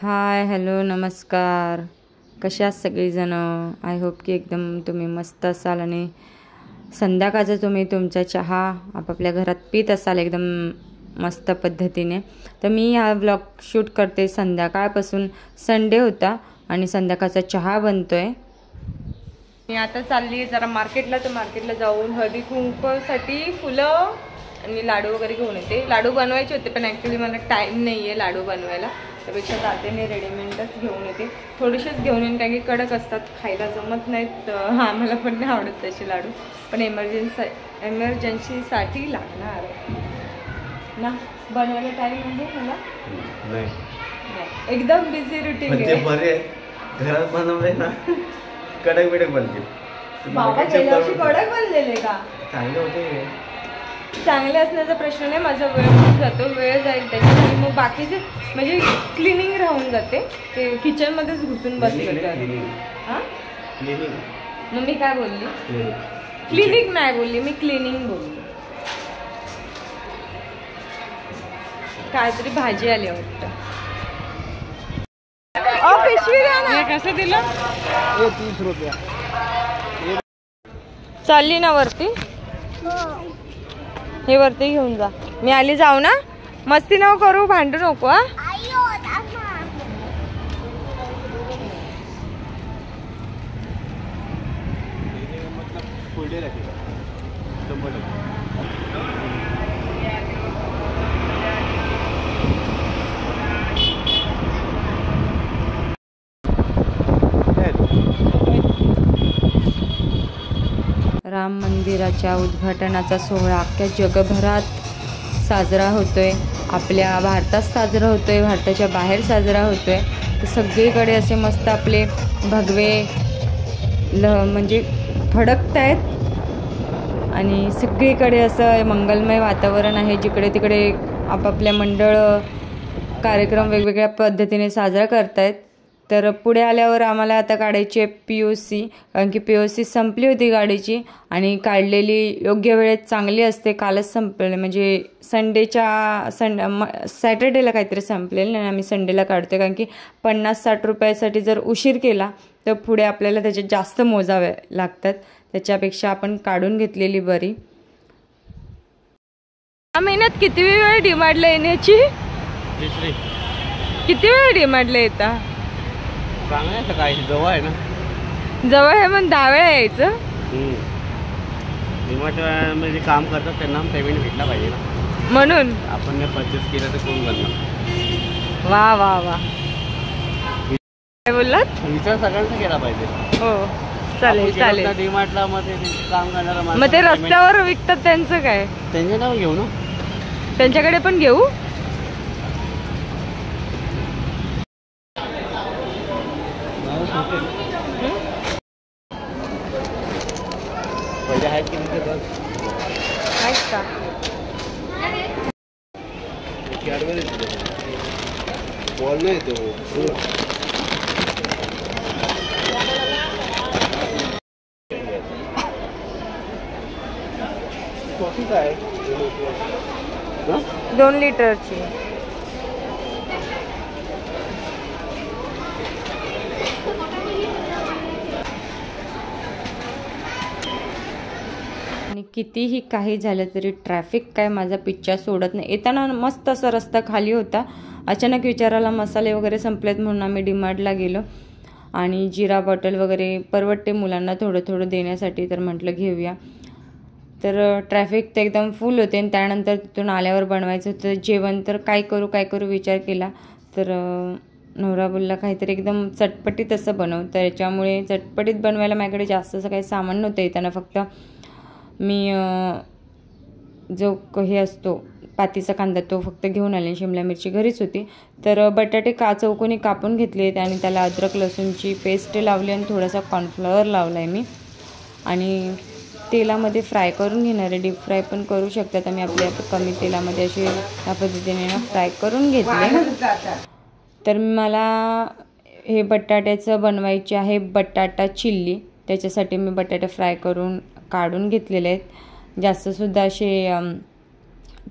Hi hello नमस्कार. कशा आहात सगळीजण? आय होप की एकदम तुम्ही मस्त असाल आणि संध्याकाळचा तुम्ही तुमचा चहा आपापल्या घरात पीत असाल एकदम मस्त पद्धतीने. तर मी हा व्लॉग शूट करते संध्याकाळपासून. संडे होता आणि संध्याकाळचा चहा बनतोय. मी आता चालली जरा मार्केटला. तर मार्केटला जाऊन हळदी कुंकूसाठी फुलं आणि लाडू वगैरे घेऊन येते. लाडू बनवायचे होते पण ॲक्च्युली मला टाईम नाही आहे लाडू बनवायला, त्यापेक्षा जाते मी रेडीमेडच घेऊन येते. थोडेसेच घेऊन येईन कारण की कडक असतात, खायला जमत नाहीत. आम्हाला पण नाही आवडत तसे लाडू, पण एमर्जन्सीसाठी लागणार ना. बनवायला टाईम आहे मला नाही, एकदम बिझी रुटीन आहे. घरात बनवले ना कडक बिडक बनते. बाबा गेल्या वर्षी कडक बनलेले का? चांगले होते. चांगले असण्याचा प्रश्न नाही, माझा वेळ खूप जातो, वेळ जाईल त्याच्यामुळे मग बाकीचे म्हणजे क्लिनिंग राहून जाते. ते किचनमध्येच घुसून बसले तर. हां मग मी काय बोलली? क्लिनिक नाही बोलली मी, क्लिनिंग बोलली. काहीतरी भाजी आली वाटतं. पिशवी द्या ना. कसं दिलं? 30 रुपया. चालली ना वरती? हे वरती घेऊन जा. मी आली जाऊ ना. मस्ती नको करू, भांडू नको. हा राम मंदिराच्या उद्घाटनाचा सोहळा अख्ख्या जगभरात साजरा होतोय. आपल्या भारतात साजरा होतोय, भारताच्या बाहेर साजरा होतोय. तर सगळीकडे असे मस्त आपले भगवे म्हणजे फडकत आहेत आणि सगळीकडे असं मंगलमय वातावरण आहे. जिकडे तिकडे आपापल्या मंडळ कार्यक्रम वेगवेगळ्या पद्धतीने साजरा करतायत. तर पुढे आल्यावर आम्हाला आता काढायची आहे POC, कारण की POC संपली होती गाडीची आणि काढलेली योग्य वेळेत चांगली असते. कालच संपले म्हणजे सॅटर्डेला काहीतरी संपलेलं नाही. आम्ही संडेला काढतो कारण की 50-60 रुपयासाठी जर उशीर केला तर पुढे आपल्याला त्याच्यात जास्त मोजावे लागतात. त्याच्यापेक्षा आपण काढून घेतलेली बरी. या महिन्यात किती वेळ डिमांडला येण्याची? किती वेळ डिमांडला येता? काय जवळ आहे ना, जवळ आहे पण 10 वेळा यायचं. म्हणजे काम करतात त्यांना पेमेंट भेटला पाहिजे ना, म्हणून आपण परचेस केलं तर कोण करणार. वा वा वा, काय बोललात? विचार सगळ्यांचा केला पाहिजे. हो चालेल चालेल. डीमार्टला मध्ये काम करणारा मग ते रस्त्यावर विकतात त्यांचं काय? त्यांचे नाव घेऊ ना, त्यांच्याकडे पण घेऊ. पहिले आहेत की नाही आहेत का? बॉल नाही तो काय 2 लिटरची. आणि कितीही काही झालं तरी ट्रॅफिक काय माझा पिच्छा सोडत नाही. येताना मस्त असा रस्ता खाली होता. अचानक विचाराला मसाले वगैरे संपलेत म्हणून आम्ही डीमार्टला गेलो आणि जिरा बॉटल वगैरे परवडते मुलांना थोडं थोडं देण्यासाठी, तर म्हटलं घेऊया. तर ट्रॅफिक तर एकदम फुल होते आणि त्यानंतर तिथून आल्यावर बनवायचं होतं जेवण. तर काय करू विचार केला तर नवरा बोलला काहीतरी एकदम चटपटीत असं बनव. तर याच्यामुळे चटपटीत बनवायला माझ्याकडे जास्त असं काही सामान नव्हतं. येताना फक्त मी जो हे असतो पातीचा कांदा तो फक्त घेऊन आले. शिमला मिरची घरीच होती. तर बटाटे चौकोनी कापून घेतले आणि त्याला अद्रक लसूणची पेस्ट लावली आणि थोडासा कॉर्नफ्लॉवर लावला आहे मी आणि तेलामध्ये फ्राय करून घेणार आहे. डीप फ्राय पण करू शकतात. आम्ही आपल्या कमी तेलामध्ये असे या पद्धतीने फ्राय करून घेतले. तर मला हे बटाट्याचं बनवायचे आहे बटाटा चिल्ली. त्याच्यासाठी मी बटाटे फ्राय करून काढून घेतलेले आहेत. जास्तसुद्धा असे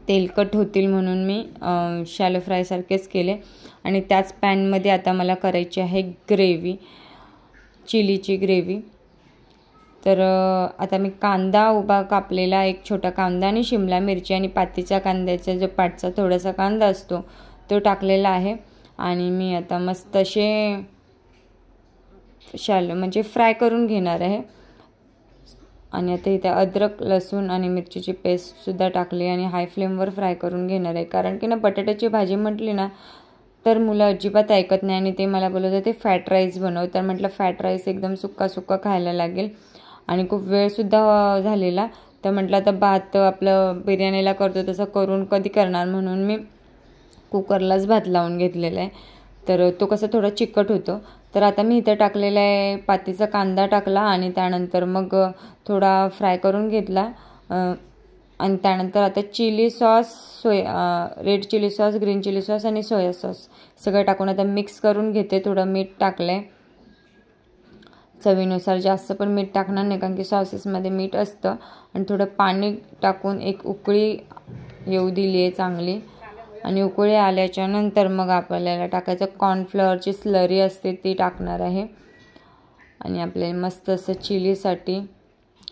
तेलकट होतील म्हणून मी शॅलो फ्रायसारखेच केले. आणि त्याच पॅनमध्ये आता मला करायची आहे ग्रेव्ही, चिलीची ग्रेव्ही. तर आता मी कांदा उभा कापलेला, एक छोटा कांदा आणि शिमला मिरची आणि पातीच्या कांद्याचा जो पाटचा थोडासा कांदा असतो तो टाकलेला आहे. आणि मी आता मस्त असे शॅलो म्हणजे फ्राय करून घेणार आहे. आणि आता इथे अद्रक, लसूण आणि मिरचीची पेस्टसुद्धा टाकली आणि हाय फ्लेमवर फ्राय करून घेणार आहे. कारण की ना बटाट्याची भाजी म्हटली ना तर मुलं अजिबात ऐकत नाही आणि ते मला बोलत होते फॅट राईस बनव. तर म्हटलं फॅट राईस एकदम सुक्का सुक्का खायला लागेल आणि खूप वेळसुद्धा झालेला. तर म्हटलं आता भात आपलं बिर्याणीला करतो तसं करून कधी करणार, म्हणून मी कुकरलाच भात लावून घेतलेला आहे. तर तो कसा थोडा चिकट होतो. तर आता मी इथं टाकलेला आहे पातीचा कांदा टाकला आणि त्यानंतर मग थोडा फ्राय करून घेतला. आणि त्यानंतर आता chilli sauce, red chilli sauce, green chilli sauce आणि सोया सॉस सगळं टाकून आता मिक्स करून घेते. थोडं मीठ टाकलं आहे चवीनुसार, जास्त पण मीठ टाकणार नाही कारण की सॉसेसमध्ये मीठ असतं. आणि थोडं पाणी टाकून एक उकळी येऊ दिली आहे चांगली. आणि उकळी आल्याच्या नंतर मग आपल्याला टाकायचं कॉर्नफ्लॉवरची स्लरी असते ती टाकणार आहे. आणि आपल्याला मस्त असं चिलीसाठी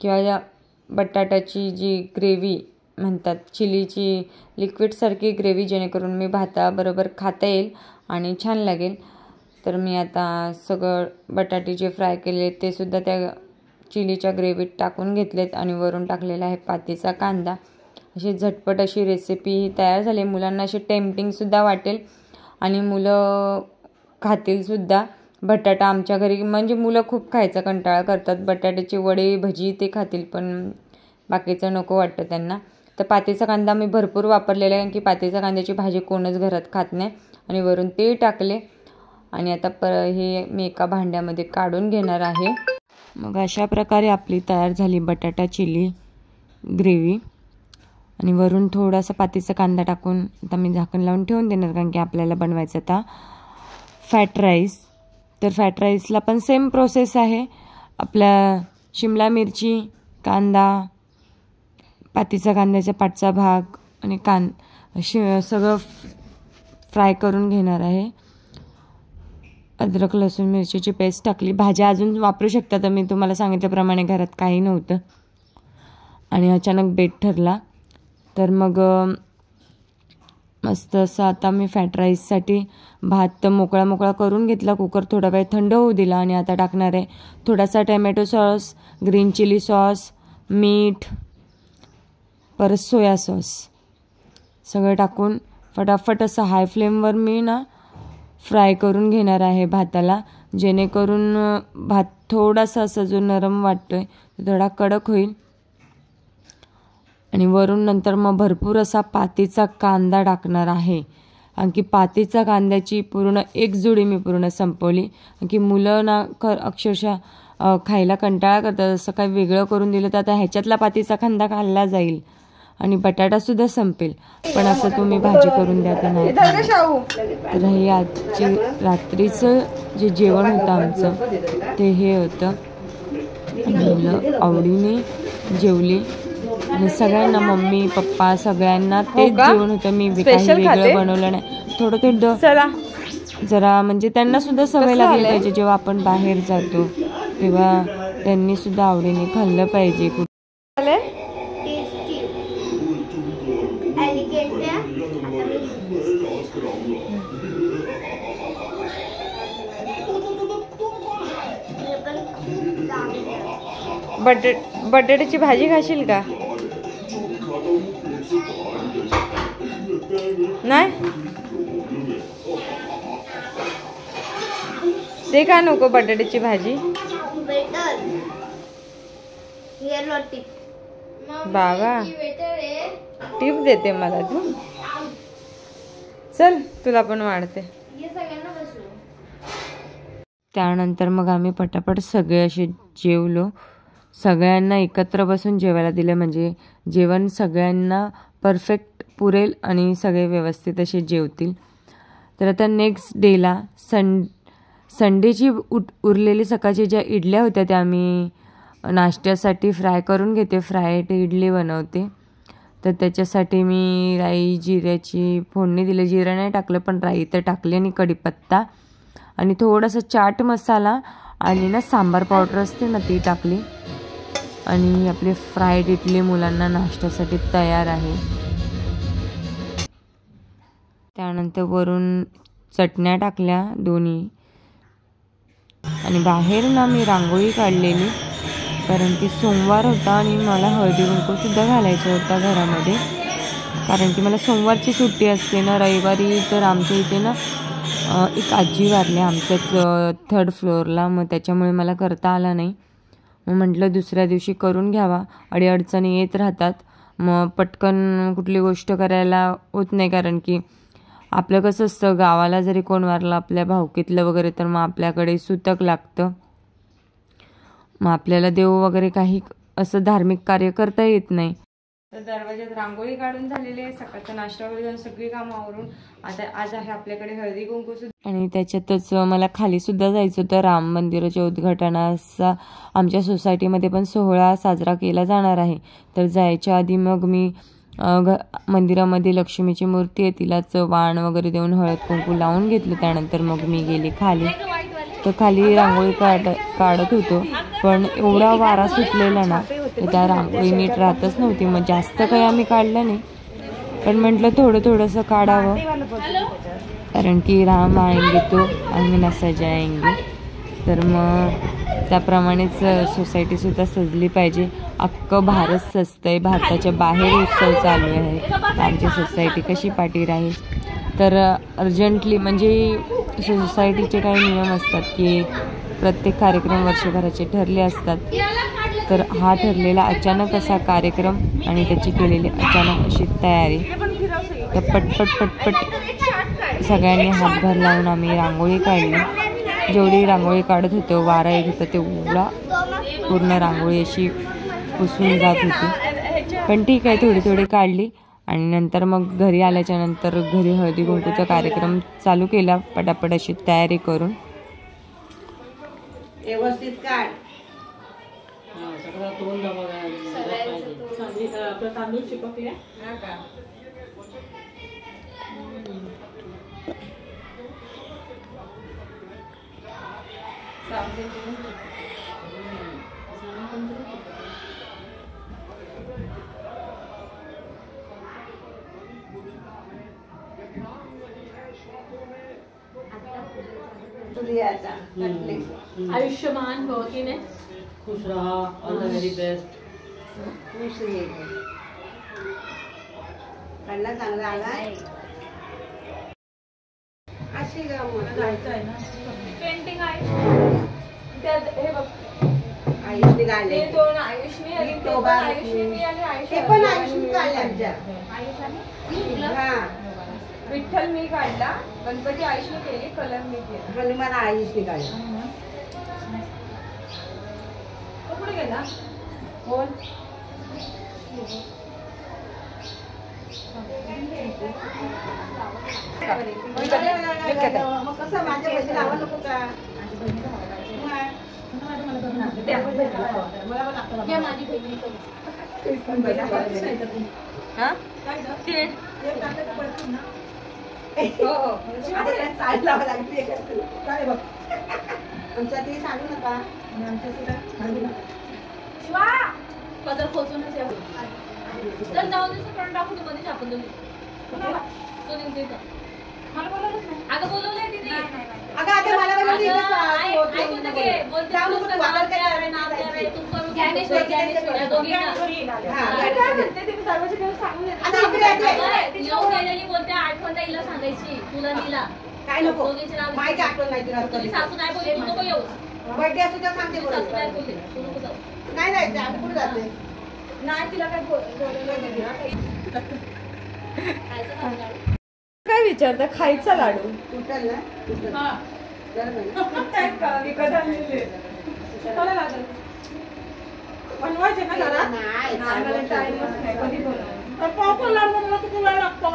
किंवा बटाट्याची जी ग्रेव्ही म्हणतात, चिलीची लिक्विडसारखी ग्रेव्ही, जेणेकरून मी भाताबरोबर खाता येईल आणि छान लागेल. तर मी आता सगळं बटाटे जे फ्राय केले ते सुद्धा त्या चिलीच्या ग्रेव्हीत टाकून घेतलेत आणि वरून टाकलेला आहे पातीचा कांदा. अशी झटपट अशी रेसिपी तयार झाली. मुलांना अशी टेम्पटिंगसुद्धा वाटेल आणि मुलं खातीलसुद्धा. बटाटा आमच्या घरी म्हणजे मुलं खूप खायचा कंटाळा करतात. बटाट्याची वडे, भजी ते खातील पण बाकीचं नको वाटतं त्यांना. तर पातीचा कांदा मी भरपूर वापरलेला आहे कारण की पातीच्या कांद्याची भाजी कोणच घरात खात नाही. आणि वरून ते टाकले आणि आता हे मी एका भांड्यामध्ये काढून घेणार आहे. मग अशा प्रकारे आपली तयार झाली बटाटा चिली ग्रेव्ही. आणि वरून थोडासा पातीचा कांदा टाकून आता मी झाकण लावून ठेवून देणार कारण की आपल्याला बनवायचं आता फॅट राईस. तर फॅट राईसला पण सेम प्रोसेस आहे. आपल्या शिमला मिरची, कांदा, पातीचा कांद्याचा पाटचा भाग आणि सगळं फ्राय करून घेणार आहे. अद्रक, लसूण, मिरचीची पेस्ट टाकली. भाज्या अजून वापरू शकता तर मी तुम्हाला सांगितल्याप्रमाणे घरात काही नव्हतं आणि अचानक बेत ठरला. तर मग मस्त असं आता मी फ्राईड राईससाठी भात मोकळा मोकळा करून घेतला. कुकर थोडा वेळ थंड होऊ दिला आणि आता टाकणार आहे थोडासा tomato sauce, green chilli sauce, मीठ, परत सोया सॉस सगळं टाकून फटाफट असं हाय फ्लेमवर मी ना फ्राय करून घेणार आहे भाताला, जेणेकरून भात थोडासा असं जो नरम वाटतोय थोडा कडक होईल. आणि वरून नंतर मग भरपूर असा पातीचा कांदा टाकणार आहे. आणखी पातीचा कांद्याची पूर्ण एक जुडी मी पूर्ण संपवली. आणखी मुलं ना अक्षरशः खायला कंटाळा करतात. असं काही वेगळं करून दिलं तर आता ह्याच्यातला पातीचा कांदा खाल्ला जाईल आणि बटाटासुद्धा संपेल. पण असं तुम्ही भाजी करून द्या तर नाही. तर हे आजची रात्रीचं जे जेवण होतं आमचं ते हे होतं. मुलं आवडीने जेवली आणि सगळ्यांना, मम्मी पप्पा सगळ्यांना तेच जेवण होतं. मी काही वेगळं बनवलं नाही. थोडं जरा म्हणजे त्यांना सुद्धा सवय लागली पाहिजे. जेव्हा आपण बाहेर जातो तेव्हा त्यांनी सुद्धा आवडीने खाल्लं पाहिजे. बटाट्याची भाजी खाशील का? नाही ते का नको बटाट्याची भाजी? बाबा टिप देते मला तू. चल तुला पण वाढते. त्यानंतर मग आम्ही पटापट सगळे असे जेवलो. सगळ्यांना एकत्र बसून जेवायला दिलं म्हणजे जेवण सगळ्यांना परफेक्ट पुरेल आणि सगळे व्यवस्थित असे जेवतील. तर आता नेक्स्ट डेला संडेची उरलेली सकाळची ज्या इडल्या होत्या त्या आम्ही नाश्त्यासाठी फ्राय करून घेते. फ्राईड इडली बनवते. तर त्याच्यासाठी मी राई जिऱ्याची फोडणी दिली. जिरं नाही टाकलं पण राई तर टाकली आणि कढीपत्ता आणि थोडासा चाट मसाला आणि ना सांबार पावडर असते ना ती टाकली आणि आपली फ्राईड इडली मुलांना नाश्त्यासाठी तयार आहे. त्यानंतर वरून चटण्या टाकल्या दोन्ही आणि बाहेर ना मी रांगोळी काढलेली कारण की सोमवार होता आणि मला हळदी कुंकू सुद्धा घालायचा होता घरामध्ये कारण की मला सोमवारची सुट्टी असते ना. रविवारी तर आमच्या इथे ना एक आजी वारली आमच्याच 3rd फ्लोअरला, मग त्याच्यामुळे मला करता आला नाही. मग म्हटलं दुसऱ्या दिवशी करून घ्यावा, अडीअडचणी येत राहतात, मग पटकन कुठली गोष्ट करायला होत नाही कारण की आपलं कसं असतं गावाला जरी कोण वारलं आपल्या भाऊकीतलं वगैरे तर मग आपल्याकडे सुतक लागतं, मग आपल्याला देव वगैरे काही असं धार्मिक कार्य करता येत नाही. तर दरवाजात रांगोळी काढून झालेली आहे, सकाळचा नाश्ता वगैरे जाऊन सगळी कामं आवरून आता आज आहे आपल्याकडे हळदी कुंकू सुद्धा. आणि त्याच्यातच मला खाली सुद्धा जायचं होतं. राम मंदिराच्या उद्घाटनाचा आमच्या सोसायटीमध्ये पण सोहळा साजरा केला जाणार आहे, तर जायच्या आधी मग मी मंदिरामध्ये लक्ष्मीची मूर्ती आहे तिलाच वाण वगैरे देऊन हळद कुंकू लावून घेतलं. त्यानंतर मग मी गेले खाली, तर खाली रांगोळी काढत होतो पण एवढा वारा सुटलेला ना तर त्या रांगोळी नीट राहतच नव्हती. मग जास्त काही आम्ही काढलं नाही पण म्हटलं थोडंसं काढावं कारण की राम आएंगे तो अंगना सजाएंगे, तर मग त्याप्रमाणेच सोसायटीसुद्धा सजली पाहिजे. अख्खं भारत सजतंय, भारताच्या बाहेर उत्सव चालू आहे, आमची सोसायटी कशी पाठी राहील. तर अर्जंटली म्हणजे सोसायटीचे काही नियम असतात की प्रत्येक कार्यक्रम वर्षभराचे ठरले असतात, तर हा ठरलेला अचानक असा कार्यक्रम आणि त्याची केलेली अचानक अशी तयारी, तर पटपट सगळ्यांनी हातभार लावून आम्ही रांगोळी काढली. जेवढी रांगोळी काढत होतो वारा येत होता तेवढा पूर्ण रांगोळी अशी पुसून जात होती, पण ठीक आहे थोडी काढली. आणि नंतर मग घरी आल्याच्या नंतर घरी हळदी कुंकूचा कार्यक्रम चालू केला पटापट अशी तयारी करून. व्यवस्थित काढ. तांदूळ चिपकले आयुष्यमान भवती ने खुश रहा, ऑल द व्हेरी बेस्ट. खुश रहिए. कळला चांगला आला अशी जायचं आहे ना पेंटिंग आहे त्यात हे बघ आयुषने काढले दोन आयुषने आणि तो आयुषने आणि आयुषने पण आयुषने काढले आमच्या आयुषने हा विठ्ठल मी काढला, गणपती आयुषने केली, कलर मी केला, हनुमान आयुषने काढला. कुठे गेला कोण मग कसं माझ्या बहिणीला आवड नको का माझी बहिणी आमच्या ते सांगू नका पदर पोचूनच तर जाऊन दिवस टाकू तू मध्ये आपण मला बोलवलंच नाही. अगं बोलवलंय तिने. अगं आता मला बोलते आठवण हिला सांगायची तुला दिला काय नको माहिती आठवण नाही तुला सासू नाही बोलली तू नको येऊ बर्थडे असू तर सांगते सासू नाही बोलली तू नको जाऊ नाही जायचं आम्ही कुठे जाते नाही तिला काय काय विचारता खायचा लाडू तुटल ना बनवायचे ना घरात कधी बनव लाडू किती वेळ लागतो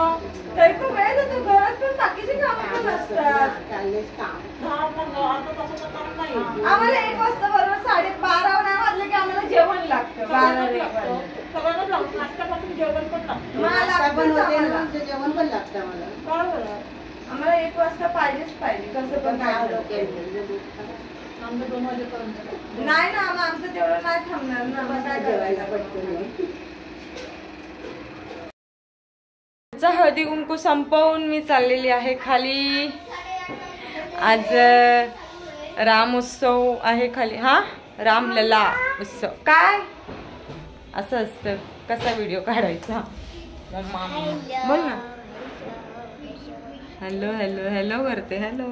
तरी पण वेळ जातो घरात पण बाकीचे कामं पण असतात आम्हाला 1 वाजता बरोबर 12:30 नाही वाजले की आम्हाला जेवण लागतं 12 सगळ्यांना लागतं. नाश्त्यापासून जेवण पण लागतं. जेवण पण लागतं आम्हाला. आम्हाला 1 वाजता पाहिजेच पाहिजे. कसं पण आमचं 2 वाजेपर्यंत नाही ना. आमचं तेवढं नाही थांबणार ना. मग काय करायला पटकन. हळदी कुंकू संपवून मी चाललेली आहे खाली. आज राम उत्सव आहे खाली. हा रामलला उत्सव. काय असं असतं. कसा व्हिडिओ काढायचा बोल ना. हॅलो हॅलो हॅलो करते. हॅलो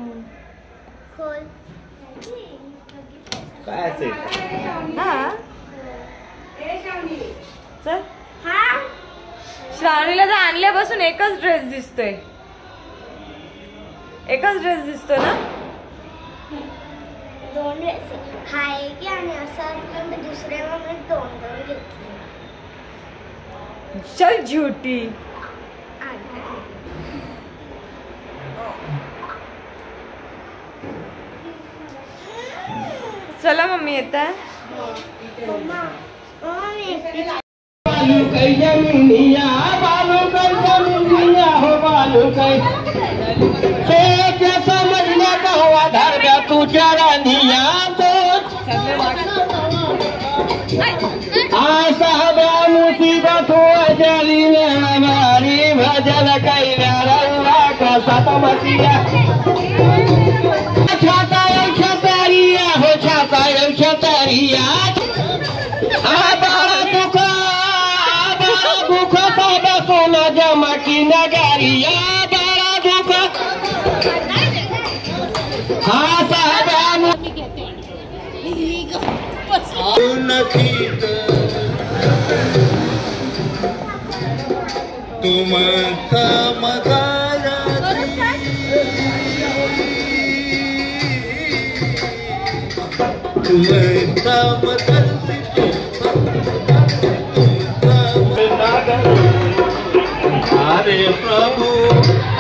काय असेल हा चल. श्रावणीला तर आणल्यापासून एकच ड्रेस दिसतोय. एकच ड्रेस दिसतो ना. 2 ड्रेस हाय की आणि असं दुसऱ्या मग 2 घेतले. चल झुटी. चला मम्मी येता. समजल्या कवा धारव्या तुझ्या रांधिया आशा मुसीबत जलीने हमारी भजन कैला रंगा का सतमतिया छाता छतरिया हो छाता छतरिया दुख सब सोना जमा की नगरिया बड़ा दुख हाँ साहब तुम अरे प्रभु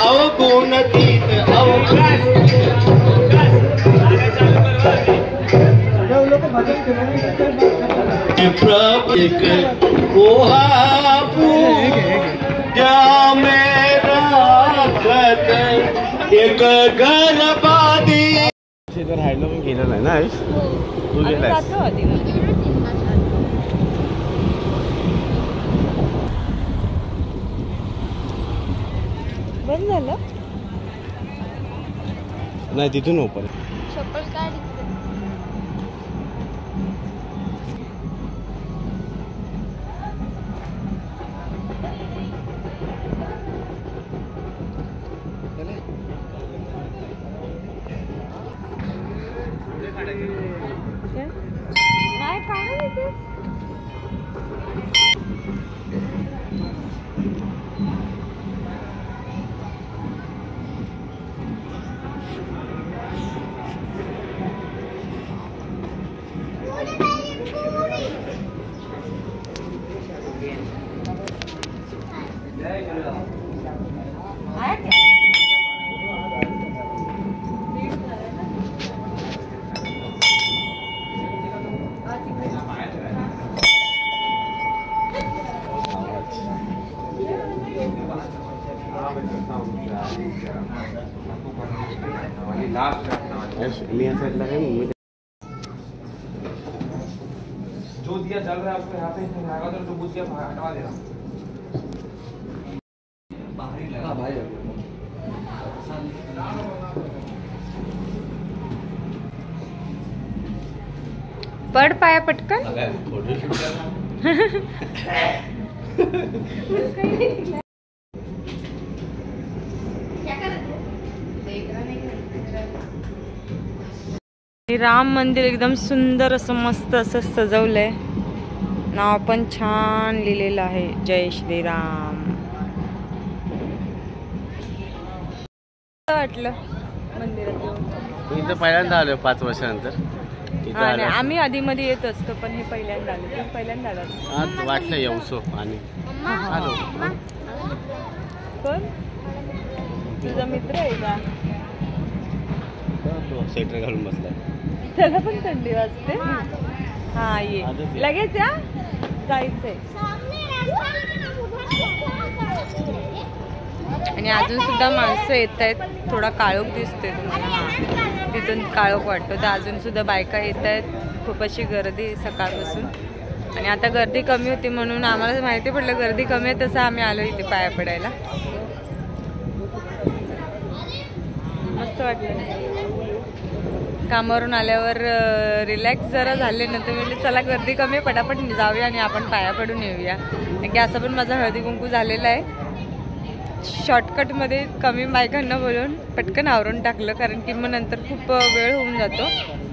अवगुण गीत प्रभु एक घर बादी राहिलं पण गेलं नाही ना. तू गेलास बंद झालं नाही. तिथून ओपन. चप्पल काय नाही काढ. मी ऐसा लगा मुझे जो दिया जल रहा है उसको यहाँ पे आएगा तो बुझ गया हटवा देना. पड पाया पटकन. राम मंदिर एकदम सुंदर असं मस्त असं सजवलंय. नाव पण छान लिहिलेलं आहे जय श्रीराम. वाटलं मंदिरात इथं पहिल्यांदा आलो 5 वर्षानंतर. आणि आम्ही आधी मध्ये येत असतो पण हे पहिल्यांदा आलो. तुम्ही पहिल्यांदा आलात. आज वाटलं येऊसो आणि आलो. पण तुझा मित्र आहे का? तो स्वेटर घालून बसलाय. त्याला पण थंडी वाजते. हा ये लगेच या जायचंय. आणि अजून सुद्धा माणसं येत आहेत. थोडा काळोख दिसतोय तुम्हाला, तिथून काळोख वाटतो. तर अजून सुद्धा बायका येत आहेत. खूप अशी गर्दी सकाळपासून. आणि आता गर्दी कमी होती म्हणून आम्हाला माहिती पडलं गर्दी कमी आहे, तसं आम्ही आलो इथे पाया पडायला. मस्त वाटलं. कामावरून आल्यावर रिलॅक्स जरा झाले ना, तर म्हणजे चला गर्दी कमी आहे, पटापट जाऊया आणि आपण पाया पडून येऊया. कारण की असं पण माझा हळदी कुंकू झालेला आहे. शॉर्टकटमध्ये कमी बायकांना बोलून पटकन आवरून टाकलं, कारण की मग नंतर खूप वेळ होऊन जातो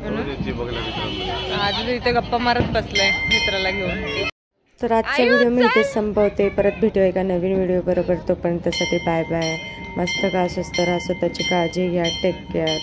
म्हणून. आज इथे गप्पा मारत बसलाय मित्राला घेऊन. तर आजचा व्हिडिओ मी इथेच संपवते. परत भेटू एका नवीन व्हिडिओ बरोबर. तोपर्यंतसाठी बाय बाय. मस्त का स्वस्त राहा, स्वतःची काळजी घ्या. Take care.